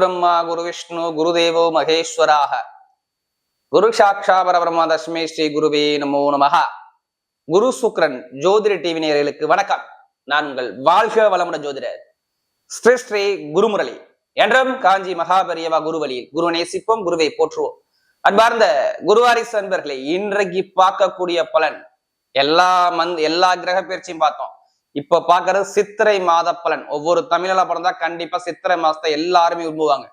பிரம்மா குரு விஷ்ணு குருதேவோ மகேஸ்வராக குரு சாட்சா பரபிரம்மா தஸ்மை ஸ்ரீ குருவே நமோ நமஹ. குரு சுக்ரன் ஜோதிட டிவி நேயர்களுக்கு வணக்கம். நான் உங்கள் வாழ்க வளமுடன் ஜோதிடர் ஸ்ரீ ஸ்ரீ குருமுரளி என்றும் காஞ்சி மகாபெரியவா குருவழியில் குரு நேசிப்போம், குருவை போற்றுவோம். அன்பார்ந்த குருவாரிசு அன்பர்களே, இன்றைக்கு பார்க்கக்கூடிய பலன் எல்லா கிரக பயிற்சியும் பார்த்தோம். இப்ப பாக்குறது சித்திரை மாத பலன். ஒவ்வொரு தமிழ்ல பிறந்தா கண்டிப்பா சித்திரை மாசத்தை எல்லாருமே விரும்புவாங்க.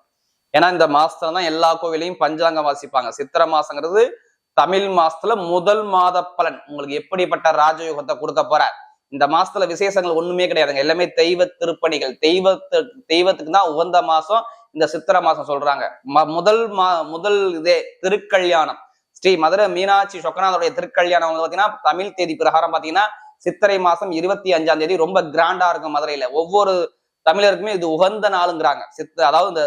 ஏன்னா இந்த மாசத்துல தான் எல்லா கோவிலையும் பஞ்சாங்கம் வாசிப்பாங்க. சித்திரை மாசங்கிறது தமிழ் மாசத்துல முதல் மாத பலன். உங்களுக்கு எப்படிப்பட்ட ராஜயோகத்தை கொடுக்க போற இந்த மாசத்துல விசேஷங்கள் ஒண்ணுமே கிடையாதுங்க. எல்லாமே தெய்வ திருப்பணிகள். தெய்வத்துக்கு தான் உகந்த மாசம் இந்த சித்திரை மாசம் சொல்றாங்க. முதல் இதே திருக்கல்யாணம் ஸ்ரீ மதுரை மீனாட்சி சொக்கநாதருடைய திருக்கல்யாணம் வந்து பாத்தீங்கன்னா தமிழ் தேதி பிரகாரம் பாத்தீங்கன்னா சித்திரை மாசம் 25ஆம் தேதி ரொம்ப கிராண்டா இருக்கும் மதுரையில. ஒவ்வொரு தமிழருக்குமே இது உகந்த நாளுங்கிறாங்க. அதாவது இந்த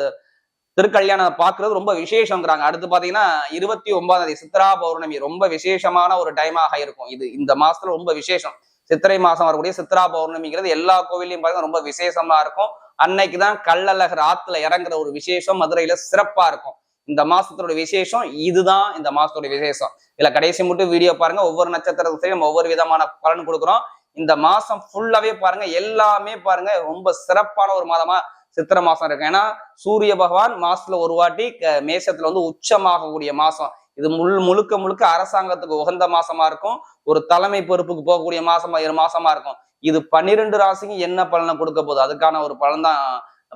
திருக்கல்யாணம் பாக்குறது ரொம்ப விசேஷங்கிறாங்க. அடுத்து பாத்தீங்கன்னா 29ஆம் தேதி சித்ரா பௌர்ணமி ரொம்ப விசேஷமான ஒரு டைமாக இருக்கும். இது இந்த மாசத்துல ரொம்ப விசேஷம். சித்திரை மாசம் வரக்கூடிய சித்ரா பௌர்ணமிங்கிறது எல்லா கோவிலையும் பாருங்க ரொம்ப விசேஷமா இருக்கும். அன்னைக்குதான் கள்ளழகர் ஆத்துல இறங்குற ஒரு விசேஷம் மதுரையில சிறப்பா இருக்கும். இந்த மாசத்தோட விசேஷம் இதுதான். இந்த மாசத்தோட விசேஷம் இல்ல கடைசி மட்டும் வீடியோ பாருங்க. ஒவ்வொரு நட்சத்திரத்தையும் நம்ம ஒவ்வொரு விதமான பலன் கொடுக்குறோம். இந்த மாசம் ஃபுல்லாவே பாருங்க, எல்லாமே பாருங்க ரொம்ப சிறப்பான ஒரு மாதமா சித்திரை மாசம் இருக்கு. ஏன்னா சூரிய பகவான் மாசத்துல ஒரு வாட்டி மேஷத்துல வந்து உச்சமாகக்கூடிய மாசம் இது. முழுக்க அரசாங்கத்துக்கு உகந்த மாசமா இருக்கும். ஒரு தலைமை பொறுப்புக்கு போகக்கூடிய மாசமா இருக்கும். இது 12 ராசிக்கும் என்ன பலனை கொடுக்க போகுது அதுக்கான ஒரு பலன் தான்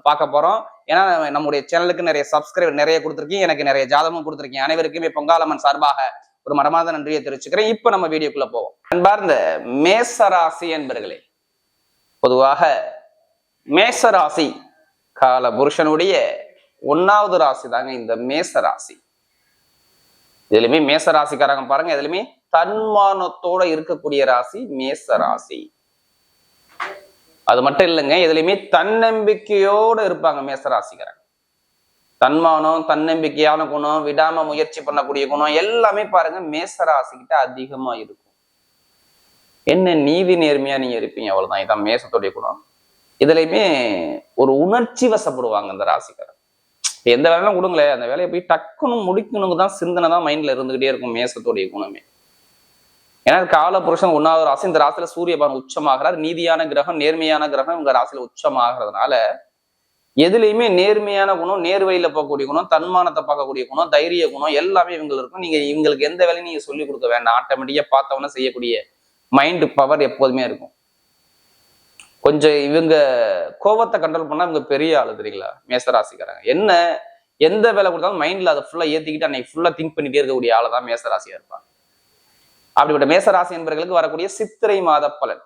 பார்க்க போறோம். ஏன்னா நம்முடைய சேனலுக்கு நிறைய சப்ஸ்கிரைபர் நிறைய கொடுத்துருக்கீங்க, எனக்கு நிறைய ஜாதகமும் கொடுத்துருக்கீங்க. அனைவருக்குமே பொங்காலம்மன் சார்பாக ஒரு மனமார்ந்த நன்றியை தெரிவிச்சுக்கிறேன். இப்ப நம்ம வீடியோக்குள்ள போவோம். அன்பார்ந்த மேசராசி என்பர்களே, பொதுவாக மேசராசி கால புருஷனுடைய 1வது ராசி தாங்க இந்த மேசராசி. இதுலயுமே மேசராசிக்காரங்க பாருங்க, இதுலயுமே தன்மானத்தோட இருக்கக்கூடிய ராசி மேசராசி. அது மட்டும் இல்லைங்க, இதுலயுமே தன்னம்பிக்கையோட இருப்பாங்க மேசராசிக்காரங்க. தன்மானம், தன்னம்பிக்கையான குணம், விடாம முயற்சி பண்ணக்கூடிய குணம் எல்லாமே பாருங்க மேசராசிக்கிட்ட அதிகமா இருக்கும். என்ன நீதி நேர்மையா நீங்க இருப்பீங்க, அவ்வளவுதான். இதான் மேசத்துடைய குணம். இதுலயுமே ஒரு உணர்ச்சி வசப்படுவாங்க இந்த ராசிக்காரர். எந்த வேலையும் கொடுங்களேன், அந்த வேலையை போய் டக்குன்னு முடிக்கணுங்க தான் சிந்தனை தான் மைண்ட்ல இருந்துகிட்டே இருக்கும் மேசத்துடைய குணமே. ஏன்னா கால புருஷன் 1வது ராசி. இந்த ராசியில சூரிய பகவான் உச்சமாகிறார். நீதியான கிரகம், நேர்மையான கிரகம் உங்க ராசியில உச்சமாகிறதுனால எதுலையுமே நேர்மையான குணம், நேர்வழியில போகக்கூடிய குணம், தன்மானத்தை பார்க்கக்கூடிய குணம், தைரிய குணம் எல்லாமே இவங்களுக்கு இருக்கும். நீங்க இவங்களுக்கு எந்த வேலையும் நீங்க சொல்லிக் கொடுக்க வேண்டாம். ஆட்டோமேட்டிக்கா பார்த்தவொன்னே செய்யக்கூடிய மைண்ட் பவர் எப்போதுமே இருக்கும். கொஞ்சம் இவங்க கோபத்தை கண்ட்ரோல் பண்ணா இவங்க பெரிய ஆளு தெரியுங்களா மேசராசிக்காரங்க. என்ன எந்த வேலை கொடுத்தாலும் மைண்ட்ல அதை ஃபுல்லா ஏத்திக்கிட்டு அன்னைக்கு ஃபுல்லா திங்க் பண்ணிட்டே இருக்கக்கூடிய ஆளை தான் மேசராசியா இருப்பாங்க. அப்படிப்பட்ட மேசராசி என்பவர்களுக்கு வரக்கூடிய சித்திரை மாத பலன்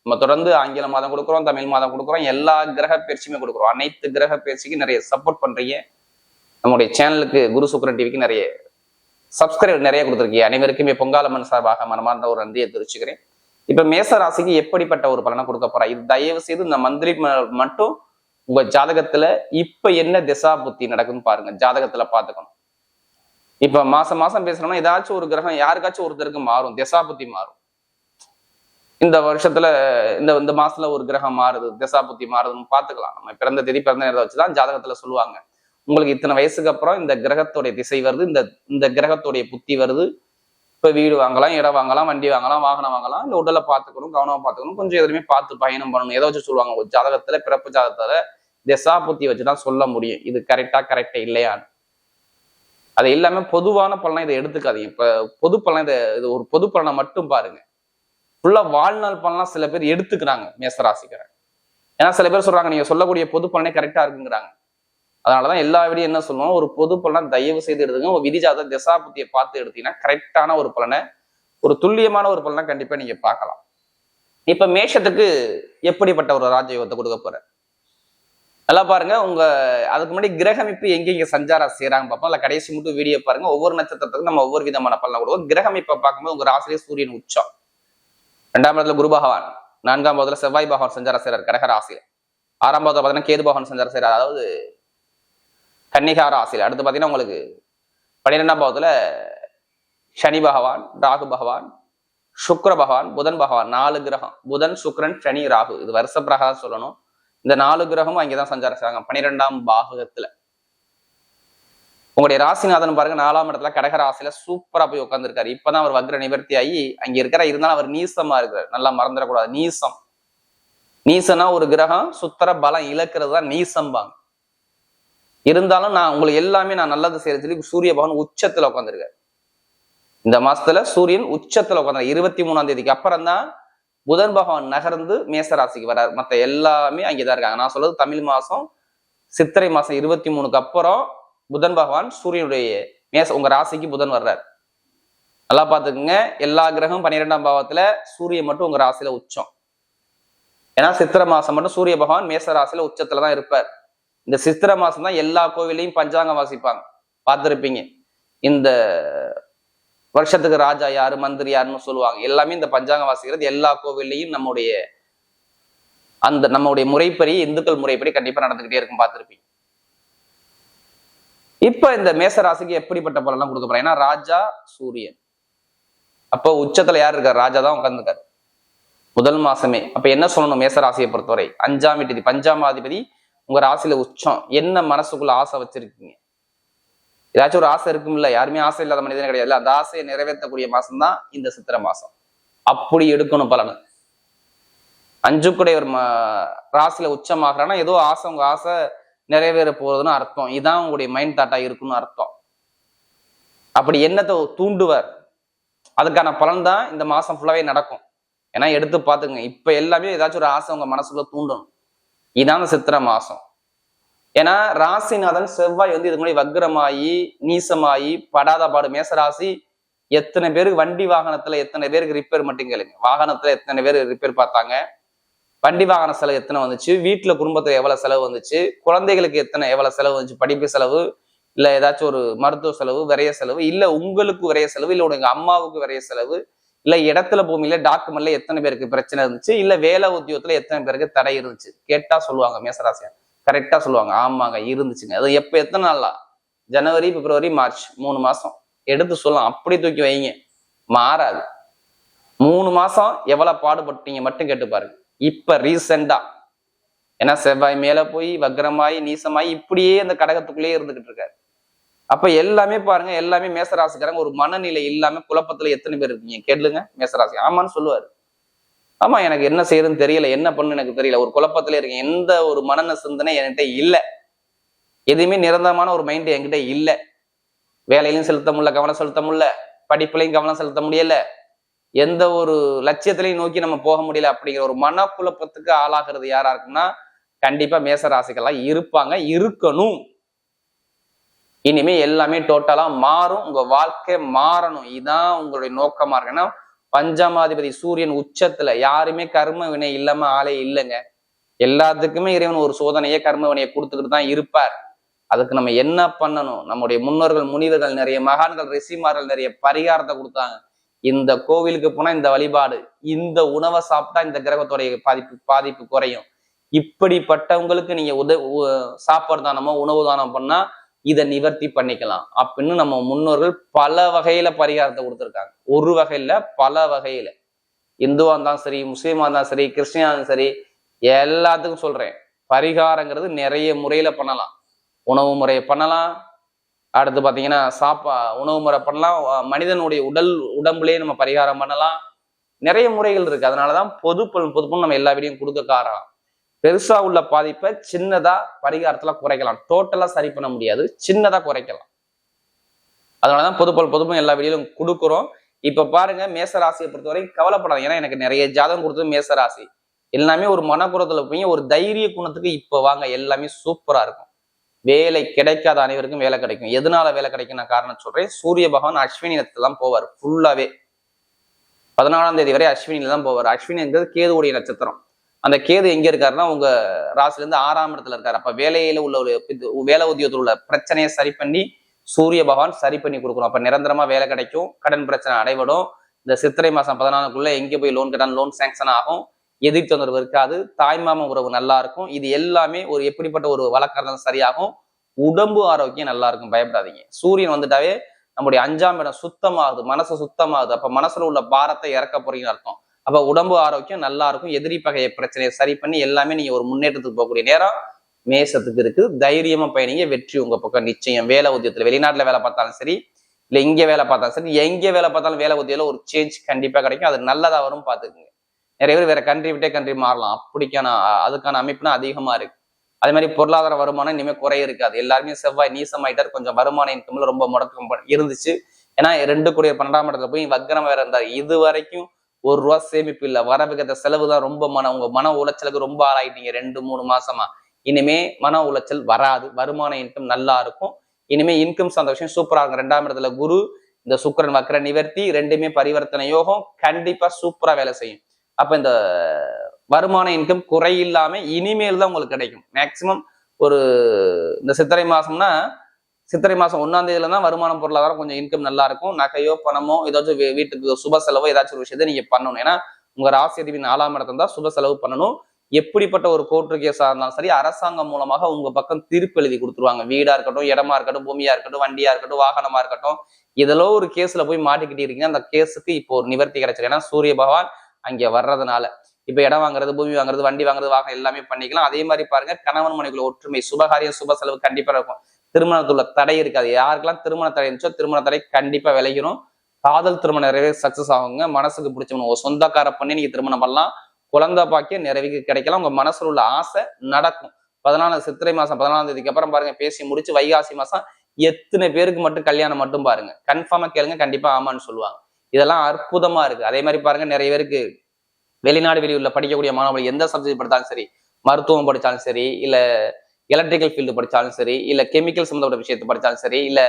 நம்ம தொடர்ந்து ஆங்கில மாதம் கொடுக்குறோம், தமிழ் மாதம் கொடுக்குறோம், எல்லா கிரக பயிற்சியுமே கொடுக்குறோம். அனைத்து கிரக பயிற்சிக்கு நிறைய சப்போர்ட் பண்றீங்க. நம்முடைய சேனலுக்கு குரு சுக்ரன் டிவிக்கு நிறைய சப்ஸ்கிரைப் நிறைய கொடுத்துருக்கீங்க. அனைவருக்குமே பொங்காலம்மன் சார்பாக மனமார்ந்த ஒரு நன்றியை தெரிவிச்சுக்கிறேன். இப்ப மேசராசிக்கு எப்படிப்பட்ட ஒரு பலனை கொடுக்க போறா, இது தயவு செய்து இந்த மந்திரி மட்டும் உங்க ஜாதகத்துல இப்ப என்ன திசா புத்தி நடக்குன்னு பாருங்க. ஜாதகத்துல பாத்துக்கணும். இப்ப மாசம் பேசுறோம்னா ஏதாச்சும் ஒரு கிரகம் யாருக்காச்சும் ஒருத்தருக்கு மாறும், திசா புத்தி மாறும். இந்த வருஷத்துல இந்த மாசத்துல ஒரு கிரகம் மாறுது, திசா புத்தி மாறுதுன்னு பாத்துக்கலாம். நம்ம பிறந்த தேதி பிறந்த நேரத்தை வச்சுதான் ஜாதகத்துல சொல்லுவாங்க. உங்களுக்கு இத்தனை வயசுக்கு அப்புறம் இந்த கிரகத்தோடைய திசை வருது, இந்த கிரகத்தோடைய புத்தி வருது. இப்ப வீடு வாங்கலாம், இடம் வாங்கலாம், வண்டி வாங்கலாம், வாகனம் வாங்கலாம். இந்த உடலை பார்த்துக்கணும், கவனமா பார்த்துக்கணும், கொஞ்சம் எதுவுமே பார்த்து பயணம் பண்ணணும். ஏதோ வச்சு சொல்லுவாங்க ஒரு ஜாதகத்துல, பிறப்பு ஜாதகத்துல திசா புத்தி வச்சுதான் சொல்ல முடியும் இது கரெக்டா இல்லையான்னு. அது எல்லாமே பொதுவான பலனா இதை எடுத்துக்காதீங்க. இப்ப பொது பலன் இது ஒரு பொது பலனை மட்டும் பாருங்க. ஃபுல்லா வாழ்நாள் பலனா சில பேர் எடுத்துக்கிறாங்க மேசராசிக்காரங்க. ஏன்னா சில பேர் சொல்றாங்க நீங்க சொல்லக்கூடிய பொது பலனே கரெக்டா இருக்குங்கிறாங்க. அதனாலதான் எல்லா விடையும் என்ன சொல்லுவோம், ஒரு பொது பலனை தயவு செய்து எடுத்துங்க. ஒரு விதிஜாத திசா புத்தியை பார்த்து எடுத்தீங்கன்னா கரெக்டான ஒரு பலனை, ஒரு துல்லியமான ஒரு பலனை கண்டிப்பா நீங்க பார்க்கலாம். இப்ப மேஷத்துக்கு எப்படிப்பட்ட ஒரு ராஜயோகத்தை கொடுக்க போற நல்லா பாருங்க. உங்க அதுக்கு முன்னாடி கிரகமைப்பு எங்க சஞ்சாரம் செய்யறாங்க பார்ப்போம். இல்ல கடைசி மட்டும் வீடியோ பாருங்க. ஒவ்வொரு நட்சத்திரத்துக்கும் நம்ம ஒவ்வொரு விதமான பலனை கொடுவோம். கிரகமைப்பை பார்க்கும்போது உங்க ராசிலே சூரியன் உச்சம், 2ஆம் இடத்துல குரு பகவான், 4ஆம் பாவத்துல செவ்வாய் பகவான் சஞ்சாரம் செய்யறாரு கடக ராசியில, 6ஆம் பாவத்துல பாத்தீங்கன்னா கேது பகவான் சஞ்சாரம் செய்யறாரு அதாவது கன்னிகா ராசியில. அடுத்து பாத்தீங்கன்னா உங்களுக்கு 12ஆம் பாவத்துல சனி பகவான், ராகு பகவான், சுக்ர பகவான், புதன் பகவான், 4 கிரகம். புதன், சுக்ரன், சனி, ராகு. இது வருஷ பிரகாரம் சொல்லணும். இந்த 4 கிரகமும் அங்கேதான் சஞ்சாரம் செய்றாங்க 12ஆம் பாவகத்துல. உங்களுடைய ராசிநாதன் பாருங்க 4ஆம் இடத்துல கடக ராசியில சூப்பரா போய் உட்காந்துருக்காரு. இப்பதான் அவர் வக்ர நிவர்த்தி ஆகி அங்க இருக்கிற, இருந்தாலும் அவர் நீசமா இருக்கிறார். நல்லா மறந்துடக்கூடாது. நீசம், நீசனா ஒரு கிரகம் சுத்தர பலம் இழக்கிறது தான் நீசம்பாங்க. இருந்தாலும் நான் உங்களுக்கு எல்லாமே நான் நல்லது செய்யறது சொல்லி சூரிய பகவான் உச்சத்துல உட்காந்துருக்காரு. இந்த மாசத்துல சூரியன் உச்சத்துல உட்காந்து 23ஆம் தேதிக்கு அப்புறம் தான் புதன் பகவான் நகர்ந்து மேசராசிக்கு வர்றாரு. மற்ற எல்லாமே அங்கேதான் இருக்காங்க. நான் சொல்றது தமிழ் மாசம் சித்திரை மாசம் 23க்கு அப்புறம் புதன் பகவான் சூரியனுடைய உங்க ராசிக்கு புதன் வர்றாரு. நல்லா பாத்துக்குங்க. எல்லா கிரகமும் 12ஆம் பாவத்துல, சூரியன் மட்டும் உங்க ராசியில உச்சம். ஏன்னா சித்திரை மாசம் மட்டும் சூரிய பகவான் மேச ராசியில உச்சத்துலதான் இருப்பார். இந்த சித்திரை மாசம் தான் எல்லா கோவிலையும் பஞ்சாங்கம் வாசிப்பாங்க, பார்த்திருப்பீங்க. இந்த வருஷத்துக்கு ராஜா யாரு, மந்திரி யாருன்னு சொல்லுவாங்க. எல்லாமே இந்த பஞ்சாங்கம் வாசிக்கிறது எல்லா கோவில்லையும் நம்முடைய முறைப்படி, இந்துக்கள் முறைப்படி கண்டிப்பா நடந்துகிட்டே இருக்கும், பார்த்திருப்பீங்க. இப்ப இந்த மேச ராசிக்கு எப்படிப்பட்ட பலன்லாம் கொடுக்க போறேன்? ஏன்னா ராஜா சூரியன், அப்போ உச்சத்துல யார் இருக்காரு? ராஜா தான் உட்கார்ந்துருக்காரு முதல் மாசமே. அப்ப என்ன சொல்லணும்? மேச ராசியை பொறுத்தவரை 5ஆம் வீட்டு பஞ்சாமாதிபதி உங்க ராசியில உச்சம். என்ன மனசுக்குள்ள ஆசை வச்சிருக்கீங்க? ஏதாச்சும் ஒரு ஆசை இருக்கும்ல, யாருமே ஆசை இல்லாத மனிதனே கிடையாது. அந்த ஆசையை நிறைவேற்றக்கூடிய மாசம் தான் இந்த சித்திரை மாசம். அப்படி எடுக்கணும் பலன். 5 ஒரு ராசியில உச்சமாகறான்னா ஏதோ ஆசை, உங்க ஆசை நிறைவேற போறதுன்னு அர்த்தம். இதான் உங்களுடைய மைண்ட் தாட்டா இருக்குன்னு அர்த்தம். அப்படி என்னத்தை தூண்டுவார், அதுக்கான பலன் தான் இந்த மாசம் ஃபுல்லாவே நடக்கும். ஏன்னா எடுத்து பாத்துங்க, இப்ப எல்லாமே ஏதாச்சும் ஒரு ஆசை உங்க மனசுக்குள்ள தூண்டணும். இதான் சித்திரை மாசம். ஏன்னா ராசிநாதன் செவ்வாய் இதுக்கு முன்னாடி வக்ரமாயி நீசமாயி படாத பாடு. மேசராசி எத்தனை பேருக்கு வண்டி வாகனத்துல எத்தனை பேருக்கு ரிப்பேர் மட்டும் கேளுங்க. வாகனத்துல எத்தனை பேர் ரிப்பேர் பார்த்தாங்க, வண்டி வாகன செலவு எத்தனை வந்துச்சு, வீட்டுல குடும்பத்துல எவ்வளவு செலவு வந்துச்சு, குழந்தைகளுக்கு எவ்வளவு செலவு வந்துச்சு, படிப்பு செலவு, இல்ல ஏதாச்சும் ஒரு மருத்துவ செலவு, விரைய செலவு, இல்ல உங்களுக்கு விரைய செலவு, இல்ல உங்க அம்மாவுக்கு விரைய செலவு, இல்ல இடத்துல பூமியில டாக்குமெண்ட்ல எத்தனை பேருக்கு பிரச்சனை இருந்துச்சு, இல்ல வேலை உத்தியோகத்துல எத்தனை பேருக்கு தடை இருந்துச்சு கேட்டா சொல்லுவாங்க. மேசராசியா கரெக்டா சொல்லுவாங்க, ஆமாங்க இருந்துச்சுங்க. அது எப்ப எத்தனை நாளா? ஜனவரி, பிப்ரவரி, மார்ச், 3 மாசம் எடுத்து சொல்லலாம். அப்படி தூக்கி வைங்க, மாறாது. 3 மாசம் எவ்வளவு பாடுபட்டீங்க மட்டும் கேட்டு பாருங்க. இப்ப ரீசெண்டா, ஏன்னா செவ்வாய் மேல போய் வக்ரமாயி நீசமாயி இப்படியே அந்த கடகத்துக்குள்ளேயே இருந்துகிட்டு இருக்காரு. அப்ப எல்லாமே பாருங்க, எல்லாமே மேசராசிக்காரங்க ஒரு மனநிலை இல்லாம குழப்பத்துல எத்தனை பேர் இருக்கீங்க கேளுங்க. மேசராசி ஆமான்னு சொல்லுவாரு. ஆமா, எனக்கு என்ன செய்யறதுன்னு தெரியல, என்ன பண்ணு எனக்கு தெரியல, ஒரு குழப்பத்துல இருக்கேன். எந்த ஒரு மனநல சிந்தனை என்கிட்ட இல்லை, எதுவுமே நிரந்தரமான ஒரு மைண்ட் என்கிட்ட இல்லை. வேலையிலையும் செலுத்த முடியல, கவனம் செலுத்த முடியல, படிப்புலையும் கவனம் செலுத்த முடியல, எந்த ஒரு லட்சியத்திலையும் நோக்கி நம்ம போக முடியல. அப்படிங்கிற ஒரு மனக்குழப்பத்துக்கு ஆளாகிறது யாரா இருக்குன்னா கண்டிப்பா மேச ராசிக்கெல்லாம் இருப்பாங்க, இருக்கணும். இனிமே எல்லாமே டோட்டலா மாறும், உங்க வாழ்க்கை மாறணும். இதுதான் உங்களுடைய நோக்கமா இருக்கு. ஏன்னா பஞ்சமாதிபதி சூரியன் உச்சத்துல, யாருமே கர்ம வினை இல்லாம ஆளே இல்லைங்க. எல்லாத்துக்குமே இறைவன் ஒரு சோதனையே கர்ம வினையை கொடுத்துக்கிட்டு தான் இருப்பார். அதுக்கு நம்ம என்ன பண்ணணும்? நம்முடைய முன்னோர்கள், முனிவர்கள், நிறைய மகான்கள், ரிஷிமார்கள் நிறைய பரிகாரத்தை கொடுத்தாங்க. இந்த கோவிலுக்கு போனா இந்த வழிபாடு, இந்த உணவை சாப்பிட்டா இந்த கிரகத்துடைய பாதிப்பு குறையும். இப்படிப்பட்டவங்களுக்கு நீங்க சாப்பாடு தானமோ உணவு தானம் பண்ணா இதை நிவர்த்தி பண்ணிக்கலாம் அப்படின்னு நம்ம முன்னோர்கள் பல வகையில பரிகாரத்தை கொடுத்துருக்காங்க. ஒரு வகையில பல வகையில, இந்துவா இருந்தாலும் சரி, முஸ்லீமா இருந்தாலும் சரி, கிறிஸ்டினா இருந்தாலும் சரி, எல்லாத்துக்கும் சொல்றேன். பரிகாரங்கிறது நிறைய முறையில பண்ணலாம். உணவு முறையை பண்ணலாம், அடுத்து பாத்தீங்கன்னா உணவு முறை பண்ணலாம், மனிதனுடைய உடம்புலயே நம்ம பரிகாரம் பண்ணலாம். நிறைய முறைகள் இருக்கு. அதனாலதான் பொதுப்பொருள் நம்ம எல்லா வீடியும் கொடுக்க காரணம். பெருசா உள்ள பாதிப்பை சின்னதா பரிகாரத்துல குறைக்கலாம். டோட்டலா சரி பண்ண முடியாது, சின்னதா குறைக்கலாம். அதனாலதான் பொதுப்பொருள் எல்லா வீடியும் கொடுக்குறோம். இப்ப பாருங்க, மேசராசியை பொறுத்தவரை கவலைப்படாது. ஏன்னா எனக்கு நிறைய ஜாதகம் கொடுத்தது மேசராசி. எல்லாமே ஒரு மனக்குறத்துல போய் ஒரு தைரிய குணத்துக்கு இப்ப வாங்க, எல்லாமே சூப்பரா இருக்கும். வேலை கிடைக்காத அனைவருக்கும் வேலை கிடைக்கும். எதனால வேலை கிடைக்கும் நான் காரணம் சொல்றேன். சூரிய பகவான் அஸ்வினி நட்சத்திரத்துல தான் போவார் ஃபுல்லாவே. 14ஆம் தேதி வரை அஸ்வினியில தான் போவார். அஸ்வினிங்கிறது கேதுவுடைய நட்சத்திரம். அந்த கேது எங்க இருக்காருன்னா உங்க ராசில இருந்து 6ஆம் இடத்துல இருக்காரு. அப்ப வேலையில உள்ள வேலை உத்தியோகத்தில் உள்ள பிரச்சனையை சரி பண்ணி சூரிய பகவான் சரி பண்ணி கொடுக்கணும். அப்ப நிரந்தரமா வேலை கிடைக்கும், கடன் பிரச்சனை அடைபடும். இந்த சித்திரை மாசம் 14க்குள்ள எங்க போய் லோன் கடன் லோன் சேங்ஷன் ஆகும், எதிர் தொந்தரவு இருக்காது, தாய்மாம உறவு நல்லா இருக்கும். இது எல்லாமே ஒரு எப்படிப்பட்ட ஒரு வழக்கம் சரியாகும். உடம்பு ஆரோக்கியம் நல்லா இருக்கும், பயப்படாதீங்க. சூரியன் வந்துட்டாவே நம்முடைய 5ஆம் இடம் சுத்தமாகுது, மனசு சுத்தமாகுது. அப்ப மனசுல உள்ள பாரத்தை இறக்க போறீங்கன்னு அர்த்தம். அப்ப உடம்பு ஆரோக்கியம் நல்லா இருக்கும். எதிரி பகைய பிரச்சனையை சரி பண்ணி எல்லாமே நீங்க ஒரு முன்னேற்றத்துக்கு போகக்கூடிய நேரம் மேசத்துக்கு இருக்கு. தைரியமா பயணிங்க, வெற்றி உங்க பக்கம் நிச்சயம். வேலை உத்தியோகத்துல வெளிநாட்டுல வேலை பார்த்தாலும் சரி, இல்ல இங்க வேலை பார்த்தாலும் சரி, எங்க வேலை பார்த்தாலும் வேலை உத்தியோகத்துல ஒரு சேஞ்ச் கண்டிப்பா கிடைக்கும். அது நல்லதா வரும், பாத்துக்குங்க. நிறைய பேர் வேற கண்ட்ரி விட்டே கண்ட்ரி மாறலாம், அப்படிக்கான அதுக்கான அமைப்புனா அதிகமா இருக்கு. அதே மாதிரி பொருளாதார வருமானம் இனிமே குறைய இருக்காது. எல்லாருமே செவ்வாய் நீசமாயிட்டார், கொஞ்சம் வருமான இன்கம்ல ரொம்ப முடக்கம் இருந்துச்சு. ஏன்னா 2 கூடிய 12ஆம் இடத்துல போய் வக்ரம் வேற இருந்தார். இது வரைக்கும் ₹1 சேமிப்பு இல்ல, வரவுகத்த செலவு தான். ரொம்ப உங்க மன உளைச்சலுக்கு ரொம்ப ஆளாயிட்டீங்க 2-3 மாசமா. இனிமே மன உளைச்சல் வராது, வருமான இன்கம் நல்லா இருக்கும். இனிமே இன்கம் சார்ந்த விஷயம் சூப்பரா இருக்கும். 2ஆம் இடத்துல குரு, இந்த சுக்கிரன் வக்ர நிவர்த்தி, ரெண்டுமே பரிவர்த்தனை யோகம், கண்டிப்பா சூப்பரா வேலை செய்யும். அப்ப இந்த வருமான இன்கம் குறையில்லாம இனிமேல் தான் உங்களுக்கு கிடைக்கும். மேக்சிமம் ஒரு இந்த சித்திரை மாசம்னா, சித்திரை மாசம் 1ஆம் தேதியில தான் வருமானம் பொருளாதாரம் கொஞ்சம் இன்கம் நல்லா இருக்கும். நகையோ பணமோ ஏதாச்சும் வீட்டுக்கு சுப செலவோ ஏதாச்சும் ஒரு விஷயத்தை நீங்க பண்ணணும். ஏன்னா உங்க ராசி அதிபதி 4ஆம் இடத்துல தான் சுப செலவு பண்ணணும். எப்படிப்பட்ட ஒரு கோர்ட்டு கேஸா இருந்தாலும் சரி, அரசாங்கம் மூலமாக உங்க பக்கம் தீர்ப்பு எழுதி கொடுத்துருவாங்க. வீடா இருக்கட்டும், இடமா இருக்கட்டும், பூமியா இருக்கட்டும், வண்டியா இருக்கட்டும், வாகனமா இருக்கட்டும், இதெல்லாம் ஒரு கேஸ்ல போய் மாட்டிக்கிட்டு இருக்கீங்க. அந்த கேஸுக்கு இப்போ ஒரு நிவர்த்தி கிடைச்சிருக்கு. ஏன்னா சூரிய பகவான் அங்க வர்றதுனால இப்ப இடம் வாங்குறது, பூமி வாங்குறது, வண்டி வாங்குறது, வாகனம் எல்லாமே பண்ணிக்கலாம். அதே மாதிரி பாருங்க, கணவன் மனைவிக்குள்ள ஒற்றுமை, சுபகாரியம் சுப செலவு கண்டிப்பா இருக்கும். திருமணத்துள்ள தடை இருக்காது. யாருக்கெல்லாம் திருமண தடை இருந்துச்சோ திருமண தடை கண்டிப்பா விளைகிறோம். காதல் திருமணம் நிறைய சக்சஸ் ஆகுங்க. மனசுக்கு பிடிச்சவங்க ஒரு சொந்தக்கார பண்ணி நீங்க திருமணம் பண்ணலாம். குழந்தை பாக்கியம் நிறைவுக்கு கிடைக்கலாம். உங்க மனசுல உள்ள ஆசை நடக்கும். 14 சித்திரை மாசம் 14ஆம் தேதிக்கு அப்புறம் பாருங்க, பேசி முடிச்சு வைகாசி மாசம் எத்தனை பேருக்கு மட்டும் கல்யாணம் மட்டும் பாருங்க. கன்ஃபார்மா கேளுங்க, கண்டிப்பா ஆமான்னு சொல்லுவாங்க. இதெல்லாம் அற்புதமா இருக்கு. அதே மாதிரி பாருங்க, நிறைய பேருக்கு வெளிநாடு வெளியூர்ல படிக்கக்கூடிய மாணவர்கள் எந்த சப்ஜெக்ட் படித்தாலும் சரி, மருத்துவம் படித்தாலும் சரி, இல்ல எலக்ட்ரிக்கல் ஃபீல்டு படித்தாலும் சரி, இல்ல கெமிக்கல் சம்பந்தப்பட்ட விஷயத்தை படித்தாலும் சரி, இல்ல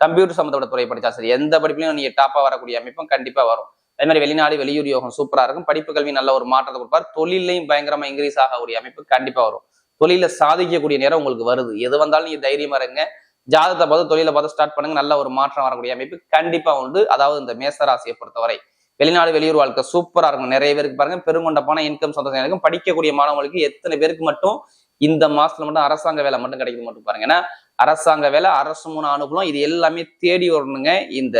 கம்ப்யூட்டர் சம்பந்தப்பட்ட துறை படித்தாலும் சரி, எந்த படிப்புலையும் நீங்க டாப்பா வரக்கூடிய அமைப்பும் கண்டிப்பா வரும். அதே மாதிரி வெளிநாடு வெளியூர் யோகம் சூப்பரா இருக்கும். படிப்பு கல்வி நல்ல ஒரு மாற்றத்தை கொடுப்பார். தொழிலையும் பயங்கரமா இன்க்ரீஸ் ஆகக்கூடிய அமைப்பு கண்டிப்பா வரும். தொழில சாதிக்கக்கூடிய நேரம் உங்களுக்கு வருது. எது வந்தாலும் நீங்க தைரியமா இருங்க. ஜாதகத்தை பார்த்து தொழிலை பார்த்து ஸ்டார்ட் பண்ணுங்க. நல்ல ஒரு மாற்றம் வரக்கூடிய அமைப்பு கண்டிப்பா உண்டு. அதாவது இந்த மேசராசியை பொறுத்தவரை வெளிநாடு வெளியூர் வாழ்க்கை சூப்பரா இருக்கும். நிறைய பேருக்கு பாருங்க, பெருங்கொண்ட பணம் இன்கம் சந்தோஷம் இருக்கும். படிக்கக்கூடிய மாணவர்களுக்கு எத்தனை பேருக்கு மட்டும் இந்த மாசத்துல மட்டும் அரசாங்க வேலை மட்டும் கிடைக்குது மட்டும் பாருங்க. ஏன்னா அரசாங்க வேலை, அரசு மூணு அனுகூலம், இது எல்லாமே தேடி வரணுங்க. இந்த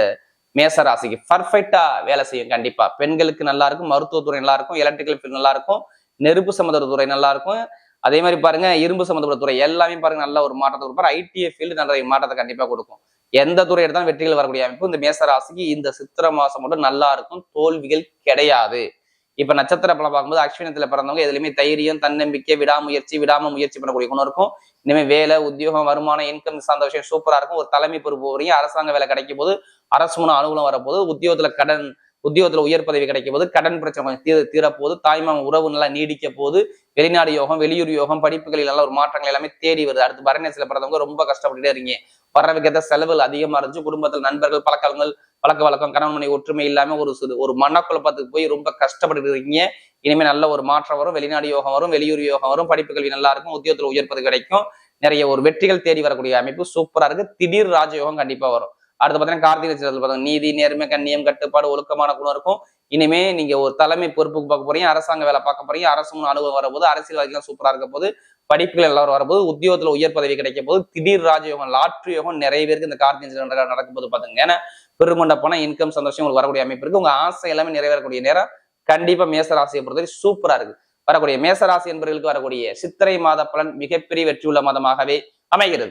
மேசராசிக்கு பர்ஃபெக்டா வேலை செய்யும். கண்டிப்பா பெண்களுக்கு நல்லா இருக்கும், மருத்துவத்துறை நல்லா இருக்கும், எலக்ட்ரிக்கல் ஃபீல்ட் நல்லா இருக்கும், நெருப்பு சம்பந்தப்பட்ட துறை நல்லா இருக்கும். அதே மாதிரி பாருங்க, இரும்பு சம்பந்தப்பட்ட துறை எல்லாமே பாருங்க நல்ல ஒரு மாற்றத்தை கொடுப்பாரு. ஐடிஐ ஃபீல்டு நல்ல மாற்றத்தை கண்டிப்பா கொடுக்கும். எந்த துறை எடுத்தாலும் வெற்றிகள் வரக்கூடிய அமைப்பு இந்த மேசராசிக்கு இந்த சித்திரை மாசம் மட்டும் நல்லா இருக்கும். தோல்விகள் கிடையாது. இப்ப நட்சத்திர பலம் பார்க்கும்போது அஸ்வினத்துல பிறந்தவங்க எதுலையுமே தைரியம், தன்னம்பிக்கை, விடாம முயற்சி பண்ணக்கூடிய குணம் இருக்கும். இனிமே வேலை, உத்தியோகம், வருமானம், இன்கம் சார்ந்த விஷயம் சூப்பரா இருக்கும். ஒரு தலைமை பொறுப்பு வரீங்க, அரசாங்க வேலை கிடைக்கும் போது, அரசு மூலம் அனுகூலம் வரப்போது, உத்தியோகத்துல உயர் பதவி கிடைக்கும் போது, கடன் பிரச்சனை கொஞ்சம் தீரப்போது, தாய்மாமன் உறவு நல்லா நீடிக்க போது, வெளிநாடு யோகம், வெளியூர் யோகம், படிப்புகளில் நல்ல ஒரு மாற்றங்கள் எல்லாமே தேடி வருது. அடுத்து பரணேசில பிறந்தவங்க ரொம்ப கஷ்டப்பட்டுட்டே இருக்கீங்க. வர்றதுக்கேற்ற செலவுகள் அதிகமா இருந்துச்சு. குடும்பத்தில் நண்பர்கள், பழக்க வழக்கம், கணவன் மனைவி ஒற்றுமை இல்லாம ஒரு மனக்குழப்பத்துக்கு போய் ரொம்ப கஷ்டப்பட்டு இருக்கீங்க. இனிமே நல்ல ஒரு மாற்றம் வரும். வெளிநாடு யோகம் வரும், வெளியூர் யோகம் வரும், படிப்பு கல்வி நல்லா இருக்கும், உத்தியோகத்துல உயர்ப்பது கிடைக்கும். நிறைய ஒரு வெற்றிகள் தேடி வரக்கூடிய அமைப்பு சூப்பரா இருக்கு. திடீர் ராஜயோகம் கண்டிப்பா வரும். அடுத்து பாத்தீங்கன்னா கார்த்திகை நட்சத்திரத்துல பாத்தீங்கன்னா நீதி, நேர்மை, கண்ணியம், கட்டுப்பாடு, ஒழுக்கமான குணம் இருக்கும். இனிமே நீங்க ஒரு தலைமை பொறுப்புக்கு பார்க்க போறீங்க, அரசாங்க வேலை பார்க்க போறீங்க, அரசு அனுபவம் வரப்போது, அரசியல்வாதிகள் சூப்பரா இருக்க போது, படிப்புகள் எல்லாரும் வரப்போது, உத்தியோகத்துல உயர் பதவி கிடைக்க போது, திடீர் ராஜயோகம், லாட்ரி யோகம் நிறைய பேருக்கு இந்த கார்த்திகை நடக்கும்போது பாத்துங்க. ஏன்னா பெருங்கொண்ட பணம், இன்கம், சந்தோஷம் உங்களுக்கு வரக்கூடிய அமைப்பு இருக்கு. உங்க ஆசை எல்லாமே நிறைவேறக்கூடிய நேரம் கண்டிப்பா மேசராசியை பொறுத்தவரை சூப்பரா இருக்கு. வரக்கூடிய மேசராசி என்பவர்களுக்கு வரக்கூடிய சித்திரை மாத பலன் மிகப்பெரிய வெற்றியுள்ள மாதமாகவே அமைகிறது.